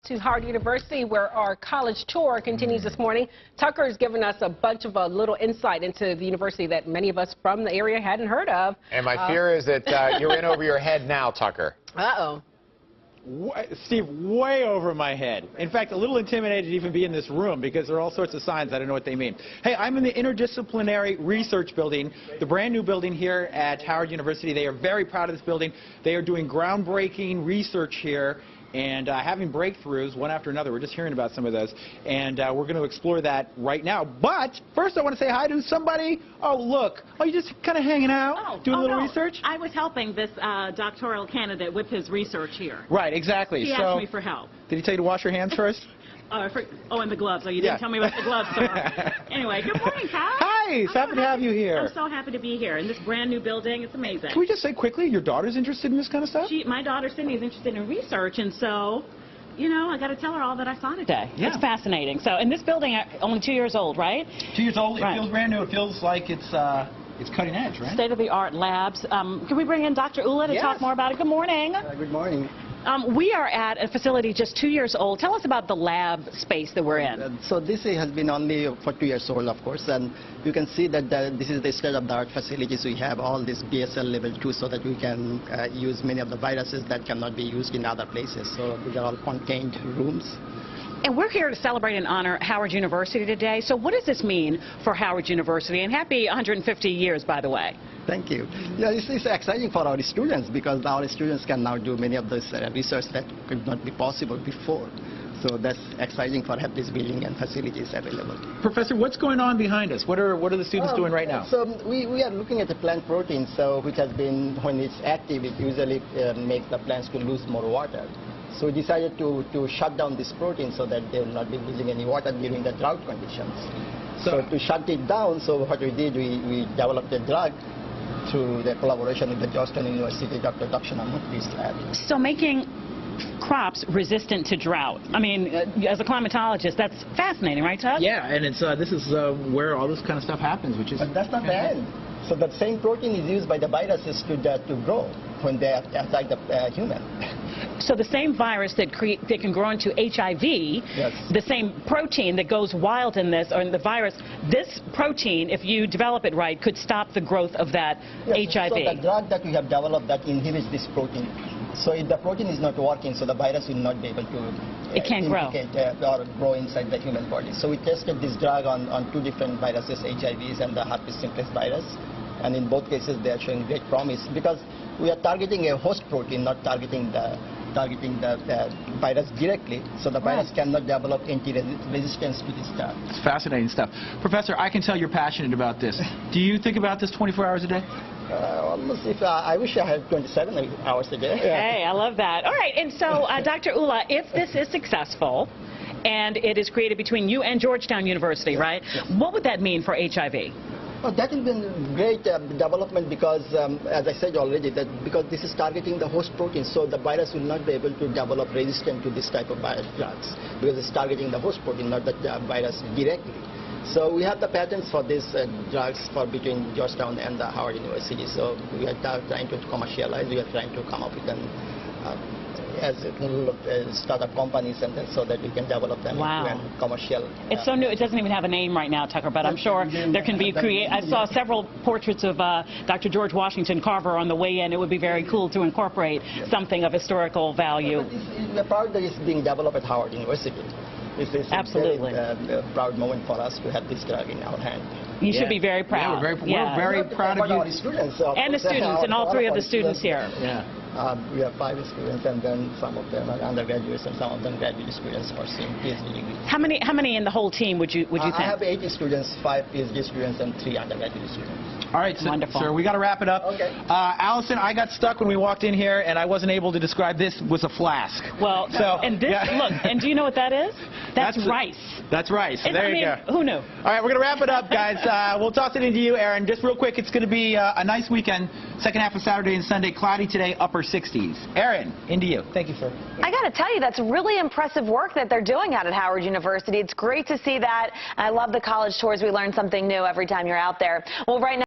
To Howard University, where our college tour continues this morning. Tucker's given us a bunch of little insight into the university that many of us from the area hadn't heard of. And my fear is that you're in over your head now, Tucker. Uh-oh. Steve, way over my head. In fact, a little intimidated to even be in this room because there are all sorts of signs. I don't know what they mean. Hey, I'm in the Interdisciplinary Research Building, the brand new building here at Howard University. They are very proud of this building. They are doing groundbreaking research here and having breakthroughs one after another. We're just hearing about some of those, and we're going to explore that right now. But first I want to say hi to somebody. Oh, look. Oh, you're just kind of hanging out, doing a little research? I was helping this doctoral candidate with his research here. Right, exactly. He asked me for help. Did he tell you to wash your hands first? And the gloves. Oh, you didn't tell me about the gloves, sir. Anyway, good morning, Kyle. Hi, it's happy to have you here. I'm so happy to be here in this brand new building. It's amazing. Can we just say quickly, your daughter's interested in this kind of stuff? My daughter, Sydney, is interested in research, and so, you know, I got to tell her all that I saw today. Yeah. It's fascinating. So, in this building, only 2 years old, right? 2 years old. Right. It feels brand new. It feels like it's cutting edge, right? State-of-the-art labs. Can we bring in Dr. Ullah to talk more about it? Good morning. Good morning. We are at a facility just 2 years old. Tell us about the lab space that we're in. So this has been only for 2 years old, of course, and you can see that this is the state-of-the-art facilities. We have all this BSL level 2 so that we can use many of the viruses that cannot be used in other places. So these are all contained rooms. And we're here to celebrate and honor Howard University today. So what does this mean for Howard University? And happy 150 years, by the way. Thank you. Yeah, this is exciting for our students because our students can now do many of those research that could not be possible before. So that's exciting for have this building and facilities available. Professor, what's going on behind us? What are the students doing right now? So we are looking at the plant protein, which has been, when it's active, it usually makes the plants to lose more water. So we decided to shut down this protein so that they will not be losing any water during the drought conditions. So to shut it down, so what we did, we developed a drug through the collaboration with the Georgetown University, Dr. Dakshanamurthy's lab. So making crops resistant to drought. I mean, as a climatologist, that's fascinating, right, Tug? Yeah, and it's this is where all this kind of stuff happens, which is... But that's not the end. So that same protein is used by the viruses to grow when they attack the human. So the same virus that can grow into HIV, the same protein that goes wild in this, or in the virus, this protein, if you develop it right, could stop the growth of that HIV. So the drug that we have developed that inhibits this protein. So if the protein is not working, so the virus will not be able to it can't grow. Or grow inside the human body. So we tested this drug on 2 different viruses, HIVs and the herpes simplex virus. And in both cases, they are showing great promise because we are targeting a host protein, not targeting the virus directly, so the virus cannot develop anti-resistance to this drug. It's fascinating stuff. Professor, I can tell you're passionate about this. Do you think about this 24 hours a day? Almost. I wish I had 27 hours a day. Hey, I love that. All right, and so Dr. Ullah, if this is successful, and it is created between you and Georgetown University, right? Yes. What would that mean for HIV? Well, that has been great development because, as I said already, that because this is targeting the host protein, so the virus will not be able to develop resistance to this type of drugs because it's targeting the host protein, not the virus directly. So we have the patents for these drugs for between Georgetown and the Howard University. So we are trying to commercialize. We are trying to come up with as startup companies and then so that we can develop them into commercial. It's so new, it doesn't even have a name right now, Tucker, but I'm sure there can be I saw several portraits of Dr. George Washington Carver on the way in. It would be very cool to incorporate something of historical value. The product that is being developed at Howard University. It's absolutely a proud moment for us to have this drug in our hand. You should be very proud. Yeah, we're very proud of you. Our students, and the students, and all 3 of the students here. Yeah. We have 5 students, and then some of them are undergraduates, and some of them graduate students pursuing PhD degrees. How many in the whole team would you think? I have 80 students, 5 PhD students, and 3 undergraduate students. All right, sir, we got to wrap it up. Okay. Allison, I got stuck when we walked in here, and I wasn't able to describe this was a flask. Well, and this, look, and do you know what that is? That's rice. That's rice. So there you go. Who knew? All right, we're going to wrap it up, guys. We'll toss it into you, Aaron. Just real quick, it's going to be a nice weekend. Second half of Saturday and Sunday, cloudy today, upper 60s. Aaron, into you. Thank you, sir. I got to tell you, that's really impressive work that they're doing out at Howard University. It's great to see that. I love the college tours. We learn something new every time you're out there. Well, right now.